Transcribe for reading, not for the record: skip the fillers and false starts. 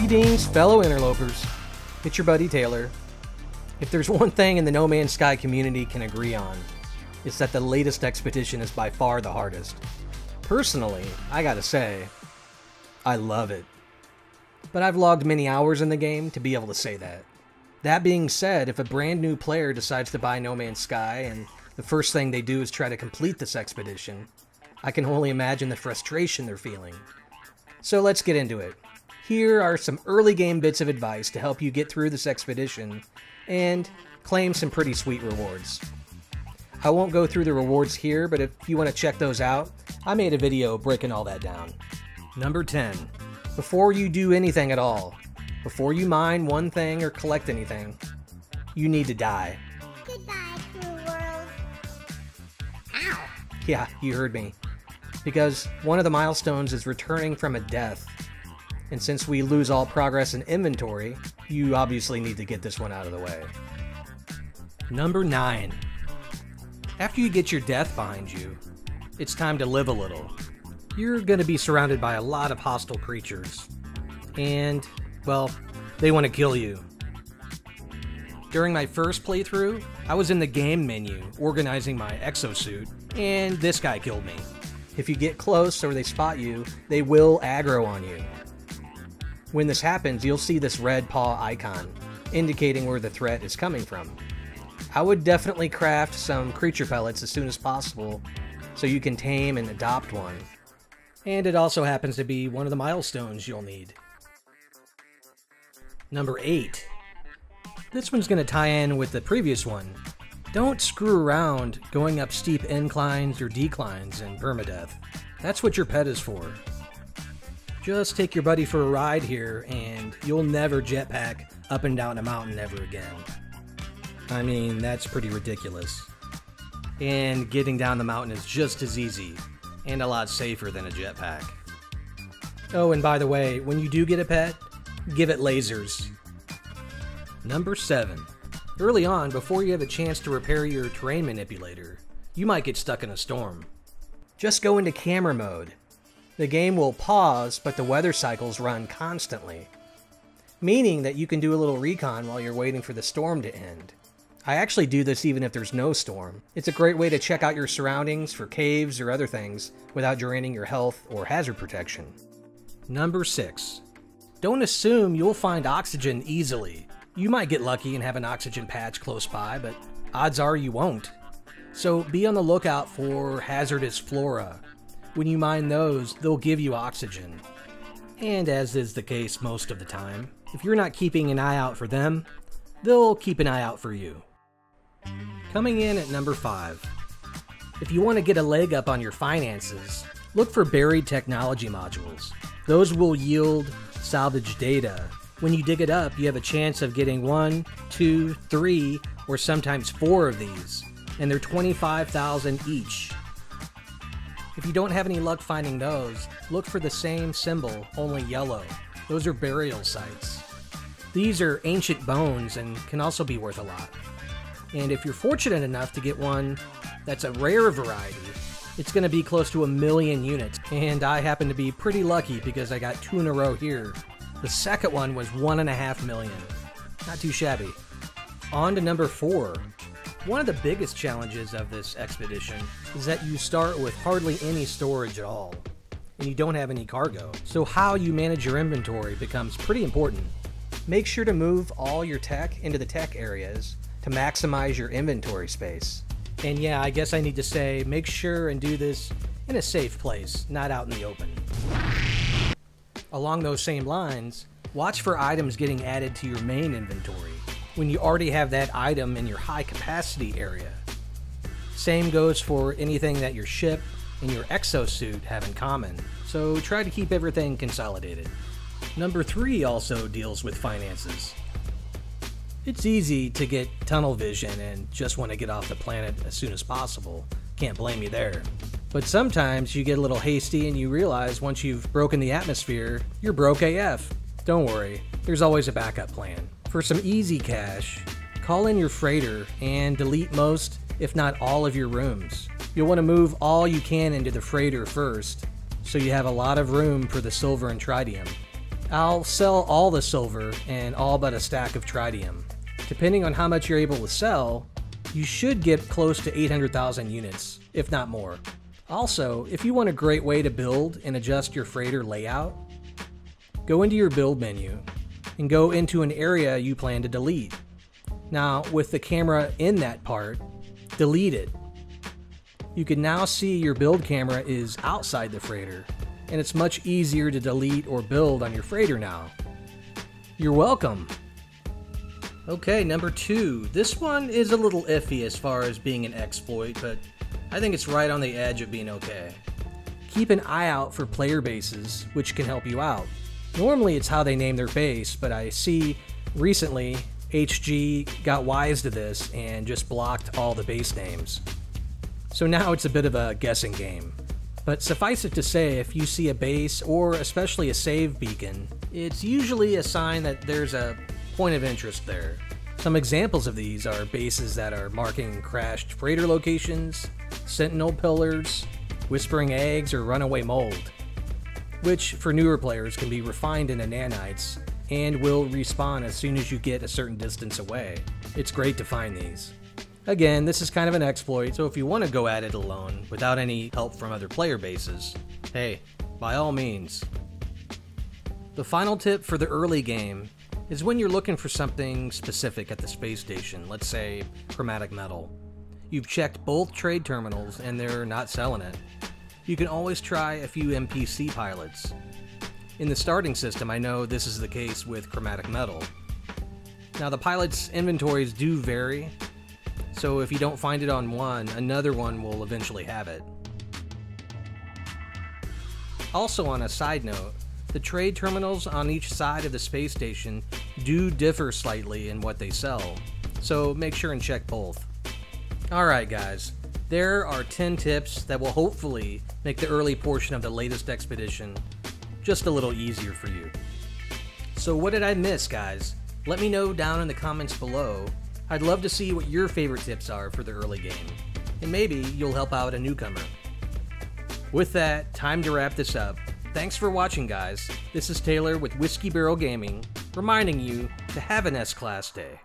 Greetings, fellow interlopers. It's your buddy Taylor. If there's one thing in the No Man's Sky community can agree on, it's that the latest expedition is by far the hardest. Personally, I gotta say, I love it. But I've logged many hours in the game to be able to say that. That being said, if a brand new player decides to buy No Man's Sky and the first thing they do is try to complete this expedition, I can only imagine the frustration they're feeling. So let's get into it. Here are some early game bits of advice to help you get through this expedition and claim some pretty sweet rewards. I won't go through the rewards here, but if you want to check those out, I made a video breaking all that down. Number 10. Before you do anything at all, before you mine one thing or collect anything, you need to die. Goodbye, cruel world. Ow! Yeah, you heard me. Because one of the milestones is returning from a death. And since we lose all progress in inventory, you obviously need to get this one out of the way. Number 9. After you get your death behind you, it's time to live a little. You're going to be surrounded by a lot of hostile creatures. And, well, they want to kill you. During my first playthrough, I was in the game menu organizing my exosuit, and this guy killed me. If you get close or they spot you, they will aggro on you. When this happens, you'll see this red paw icon, indicating where the threat is coming from. I would definitely craft some creature pellets as soon as possible, so you can tame and adopt one. And it also happens to be one of the milestones you'll need. Number 8. This one's going to tie in with the previous one. Don't screw around going up steep inclines or declines in permadeath. That's what your pet is for. Just take your buddy for a ride here and you'll never jetpack up and down a mountain ever again. I mean, that's pretty ridiculous. And getting down the mountain is just as easy and a lot safer than a jetpack. Oh, and by the way, when you do get a pet, give it lasers. Number 7. Early on, before you have a chance to repair your terrain manipulator, you might get stuck in a storm. Just go into camera mode. The game will pause, but the weather cycles run constantly, meaning that you can do a little recon while you're waiting for the storm to end. I actually do this even if there's no storm. It's a great way to check out your surroundings for caves or other things without draining your health or hazard protection. Number 6. Don't assume you'll find oxygen easily. You might get lucky and have an oxygen patch close by, but odds are you won't. So be on the lookout for hazardous flora. When you mine those, they'll give you oxygen. And as is the case most of the time, if you're not keeping an eye out for them, they'll keep an eye out for you. Coming in at number 5. If you want to get a leg up on your finances, look for buried technology modules. Those will yield salvage data. When you dig it up, you have a chance of getting 1, 2, 3, or sometimes 4 of these, and they're 25,000 each. If you don't have any luck finding those, look for the same symbol, only yellow. Those are burial sites. These are ancient bones and can also be worth a lot. And if you're fortunate enough to get one that's a rare variety, it's going to be close to 1 million units. And I happen to be pretty lucky because I got 2 in a row here. The second one was 1.5 million. Not too shabby. On to number 4. One of the biggest challenges of this expedition is that you start with hardly any storage at all, and you don't have any cargo. So how you manage your inventory becomes pretty important. Make sure to move all your tech into the tech areas to maximize your inventory space. And yeah, I guess I need to say, make sure and do this in a safe place, not out in the open. Along those same lines, watch for items getting added to your main inventory when you already have that item in your high capacity area. Same goes for anything that your ship and your exosuit have in common, so try to keep everything consolidated. Number 3 also deals with finances. It's easy to get tunnel vision and just want to get off the planet as soon as possible. Can't blame you there. But sometimes you get a little hasty and you realize once you've broken the atmosphere, you're broke AF. Don't worry, there's always a backup plan. For some easy cash, call in your freighter and delete most, if not all of your rooms. You'll want to move all you can into the freighter first, so you have a lot of room for the silver and tritium. I'll sell all the silver and all but a stack of tritium. Depending on how much you're able to sell, you should get close to 800,000 units, if not more. Also, if you want a great way to build and adjust your freighter layout, go into your build menu and go into an area you plan to delete. Now, with the camera in that part, delete it. You can now see your build camera is outside the freighter, and it's much easier to delete or build on your freighter now. You're welcome! Okay, number 2. This one is a little iffy as far as being an exploit, but I think it's right on the edge of being okay. Keep an eye out for player bases, which can help you out. Normally it's how they name their base, but I see recently HG got wise to this and just blocked all the base names. So now it's a bit of a guessing game. But suffice it to say, if you see a base, or especially a save beacon, it's usually a sign that there's a point of interest there. Some examples of these are bases that are marking crashed freighter locations, sentinel pillars, whispering eggs, or runaway mold, which for newer players can be refined into nanites and will respawn as soon as you get a certain distance away. It's great to find these. Again, this is kind of an exploit, so if you want to go at it alone without any help from other player bases, hey, by all means. The final tip for the early game is when you're looking for something specific at the space station, let's say chromatic metal. You've checked both trade terminals and they're not selling it. You can always try a few NPC pilots. In the starting system, I know this is the case with chromatic metal. Now the pilots' inventories do vary, so if you don't find it on one, another one will eventually have it. Also, on a side note, the trade terminals on each side of the space station do differ slightly in what they sell, so make sure and check both. Alright guys, there are 10 tips that will hopefully make the early portion of the latest expedition just a little easier for you. So what did I miss, guys? Let me know down in the comments below. I'd love to see what your favorite tips are for the early game, and maybe you'll help out a newcomer. With that, time to wrap this up. Thanks for watching, guys. This is Taylor with Whiskey Barrel Gaming, reminding you to have an S-Class day.